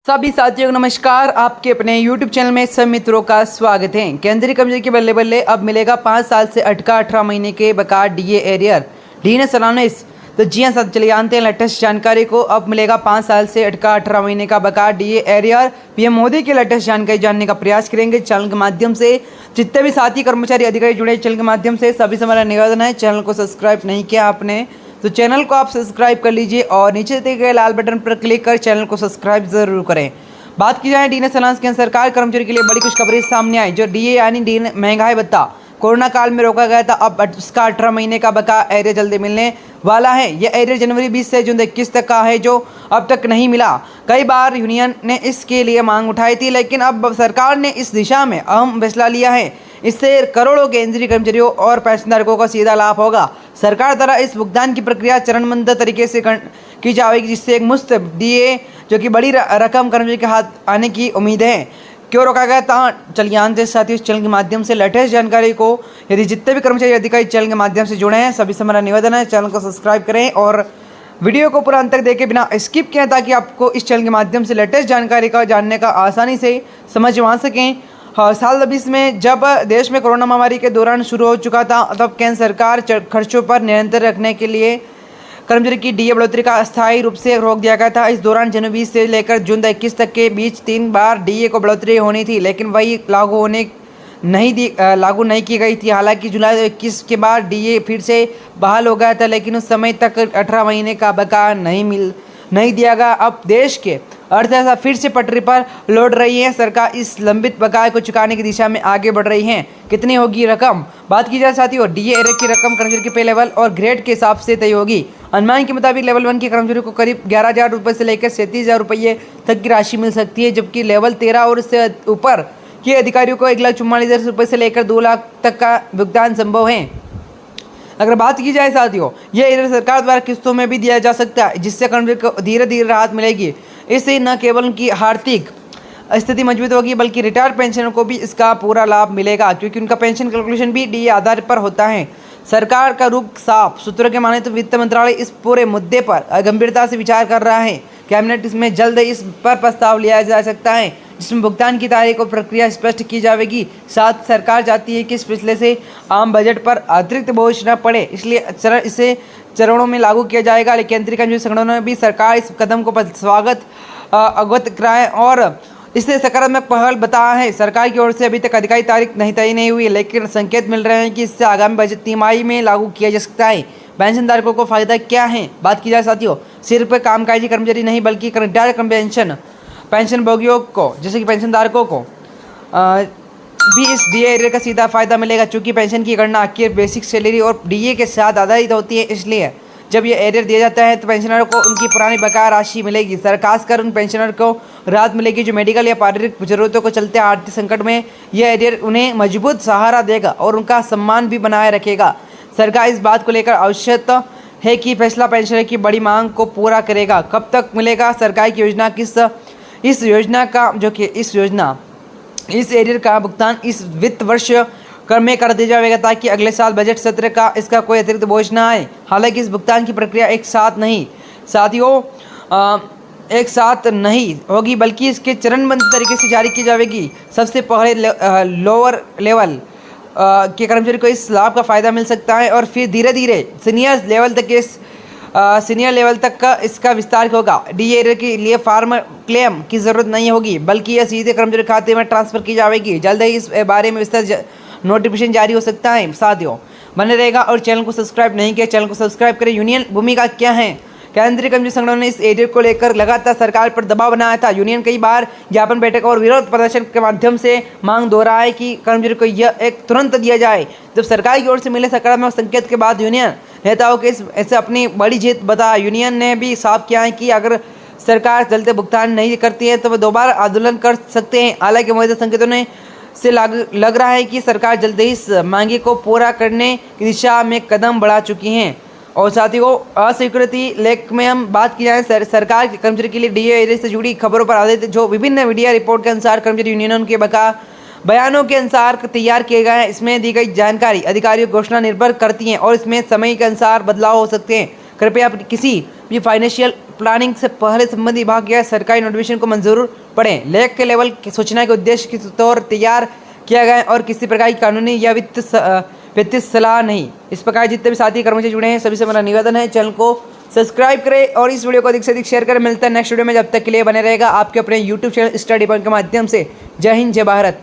सभी साथियों को नमस्कार। आपके अपने YouTube चैनल में सब मित्रों का स्वागत है। केंद्रीय कर्मचारी के बल्ले बल्ले अब मिलेगा 5 साल से अटका 18 महीने के बकाया डीए एरियर डीएनएस अलाउंस। तो जी हाँ साथ चलिए जानते हैं लेटेस्ट जानकारी को। अब मिलेगा 5 साल से अटका 18 महीने का बकाया डीए एरियर। पीएम मोदी की लेटेस्ट जानकारी जानने का प्रयास करेंगे चैनल के माध्यम से। जितने भी साथी कर्मचारी अधिकारी जुड़े चैनल के माध्यम से सभी से हमारा निवेदन है, चैनल को सब्सक्राइब नहीं किया आपने तो चैनल को आप सब्सक्राइब कर लीजिए और नीचे दिए गए लाल बटन पर क्लिक कर चैनल को सब्सक्राइब जरूर करें। बात की जाए डीएनएस अलाउंस की, सरकार कर्मचारी के लिए बड़ी खुशखबरी सामने आई। जो डीए यानी महंगाई भत्ता कोरोना काल में रोका गया था, अब उसका 18 महीने का बकाया एरियर जल्दी मिलने वाला है। यह एरियर जनवरी 20 से जून 21 तक का है, जो अब तक नहीं मिला। कई बार यूनियन ने इसके लिए मांग उठाई थी, लेकिन अब सरकार ने इस दिशा में अहम फैसला लिया है। इससे करोड़ों केंद्रीय कर्मचारियों और पेंशनधारकों को सीधा लाभ होगा। सरकार द्वारा इस भुगतान की प्रक्रिया चरणबद्ध तरीके से की जाएगी, जिससे एक मुश्त डीए जो कि बड़ी रकम कर्मचारी के हाथ आने की उम्मीद है। क्यों रोका गया था, चलिए जानते हैं साथियों इस चैनल के माध्यम से लेटेस्ट जानकारी को। यदि जितने भी कर्मचारी अधिकारी चैनल के माध्यम से जुड़े हैं सभी से हमारा निवेदन है चैनल को सब्सक्राइब करें और वीडियो को पूरा अंत तक देखें बिना स्किप किए, ताकि आपको इस चैनल के माध्यम से लेटेस्ट जानकारी का जानने का आसानी से समझ आ सकें। साल 2020 में जब देश में कोरोना महामारी के दौरान शुरू हो चुका था, तब केंद्र सरकार खर्चों पर नियंत्रण रखने के लिए कर्मचारी की डीए बढ़ोतरी का अस्थायी रूप से रोक दिया गया था। इस दौरान जनवरी 20 से लेकर जून 21 तक के बीच 3 बार डीए को बढ़ोतरी होनी थी, लेकिन वही लागू नहीं की गई थी। हालांकि जुलाई 21 के बाद डीए फिर से बहाल हो गया था, लेकिन उस समय तक 18 महीने का बकाया नहीं दिया गया। अब देश के अर्थव्यवस्था फिर से पटरी पर लौट रही है। सरकार इस लंबित बकाये को चुकाने की दिशा में आगे बढ़ रही है। कितनी होगी रकम, बात की जाए साथियों, डीए एरियर की रकम कर्मचारी के पे लेवल और ग्रेड के हिसाब से तय होगी। अनुमान के मुताबिक लेवल 1 के कर्मचारी को करीब 11,000 रुपये से लेकर 37,000 रुपये तक की राशि मिल सकती है, जबकि लेवल 13 और इससे ऊपर के अधिकारियों को 1,44,000 रुपये से लेकर 2 लाख तक का भुगतान संभव है। अगर बात की जाए साथियों, यह एरियर सरकार द्वारा किस्तों में भी दिया जा सकता है, जिससे कर्मचारी को धीरे धीरे राहत मिलेगी। इससे न केवल उनकी आर्थिक स्थिति मजबूत होगी, बल्कि रिटायर्ड पेंशनर को भी इसका पूरा लाभ मिलेगा, क्योंकि उनका पेंशन कैलकुलेशन भी डीए आधार पर होता है। सरकार का रुख साफ। सूत्रों के माने तो वित्त मंत्रालय इस पूरे मुद्दे पर गंभीरता से विचार कर रहा है। कैबिनेट इसमें जल्द इस पर प्रस्ताव लिया जा सकता है, जिसमें भुगतान की तारीख और प्रक्रिया स्पष्ट की जाएगी। साथ सरकार चाहती है कि इस फैसले से आम बजट पर अतिरिक्त बोझ न पड़े, इसलिए इसे चरणों में लागू किया जाएगा। लेकिन केंद्रीय कर्मचारी संगठनों ने भी सरकार इस कदम को अवगत कराया और इसे सकारात्मक पहल बताया है। सरकार की ओर से अभी तक अधिकारिक तारीख तय नहीं हुई है, लेकिन संकेत मिल रहे हैं कि इससे आगामी बजट तिमाही में लागू किया जा सकता है। पेंशनधारकों को फायदा क्या है, बात की जाए साथियों, सिर्फ कामकाजी कर्मचारी नहीं बल्कि रिटायर्ड पेंशन भोगियों को, जैसे कि पेंशनधारकों को भी इस डीए एरियर का सीधा फायदा मिलेगा। चूंकि पेंशन की गणना आखिर बेसिक सैलरी और डीए के साथ आधारित होती है, इसलिए जब ये एरियर दिया जाता है तो पेंशनरों को उनकी पुरानी बकाया राशि मिलेगी। खासकर उन पेंशनर को राहत मिलेगी जो मेडिकल या शारीरिक जरूरतों को चलते आर्थिक संकट में यह एरियर उन्हें मजबूत सहारा देगा और उनका सम्मान भी बनाए रखेगा। सरकार इस बात को लेकर आवश्यक है कि फैसला पेंशनर की बड़ी मांग को पूरा करेगा। कब तक मिलेगा, सरकार की योजना इस एरियर का भुगतान इस वित्त वर्ष में कर दिया जाएगा, ताकि अगले साल बजट सत्र का इसका कोई अतिरिक्त बोझ न आए। हालांकि इस भुगतान की प्रक्रिया एक साथ नहीं होगी, बल्कि इसके चरणबद्ध तरीके से जारी की जाएगी। सबसे पहले लोअर लेवल के कर्मचारी को इस लाभ का फायदा मिल सकता है और फिर धीरे धीरे सीनियर लेवल तक का इसका विस्तार होगा। डीए एरियर के लिए फार्म क्लेम की जरूरत नहीं होगी, बल्कि यह सीधे कर्मचारी खाते में ट्रांसफर की जाएगी। जल्द ही इस बारे में विस्तार नोटिफिकेशन जारी हो सकता है। साथियों बने रहेगा और चैनल को सब्सक्राइब नहीं किया चैनल को सब्सक्राइब करें। यूनियन भूमिका क्या है, केंद्रीय कर्मचारी संगठनों ने इस एरियर को लेकर लगातार सरकार पर दबाव बनाया था। यूनियन कई बार ज्ञापन बैठक और विरोध प्रदर्शन के माध्यम से मांग दोहराई कि कर्मचारी को यह एक तुरंत दिया जाए। जब सरकार की ओर से मिले सकारात्मक संकेत के बाद यूनियन नेताओं के ऐसे अपनी बड़ी जीत बताया। यूनियन ने भी साफ किया है कि अगर सरकार जल्द भुगतान नहीं करती है तो वह दोबारा आंदोलन कर सकते हैं। हालांकि मौजूदा संकेतों से लग रहा है कि सरकार जल्द ही इस मांगे को पूरा करने की दिशा में कदम बढ़ा चुकी है। और साथियों अस्वीकृति लेख में हम बात की जाए सरकार के कर्मचारी के लिए डीए एरियर से जुड़ी खबरों पर आधारित जो विभिन्न मीडिया रिपोर्ट के अनुसार कर्मचारी यूनियनों के बयानों के अनुसार तैयार किए गए हैं। इसमें दी गई जानकारी अधिकारियों की घोषणा निर्भर करती है और इसमें समय के अनुसार बदलाव हो सकते हैं। कृपया किसी भी फाइनेंशियल प्लानिंग से पहले संबंधित विभाग या सरकारी नोटिफिकेशन को मंजूर पढ़ें। लेख के लेवल की सूचना के उद्देश्य के तौर तैयार किया गया है और किसी प्रकार की कानूनी या वित्तीय सलाह नहीं। इस प्रकार जितने भी साथी कर्मचारी जुड़े हैं सभी से मेरा निवेदन है चैनल को सब्सक्राइब करें और इस वीडियो को अधिक से अधिक शेयर करें। मिलता है नेक्स्ट वीडियो में, जब तक के लिए बने रहेगा आपके अपने यूट्यूब चैनल स्टडी पॉइंट के माध्यम से। जय हिंद, जय भारत।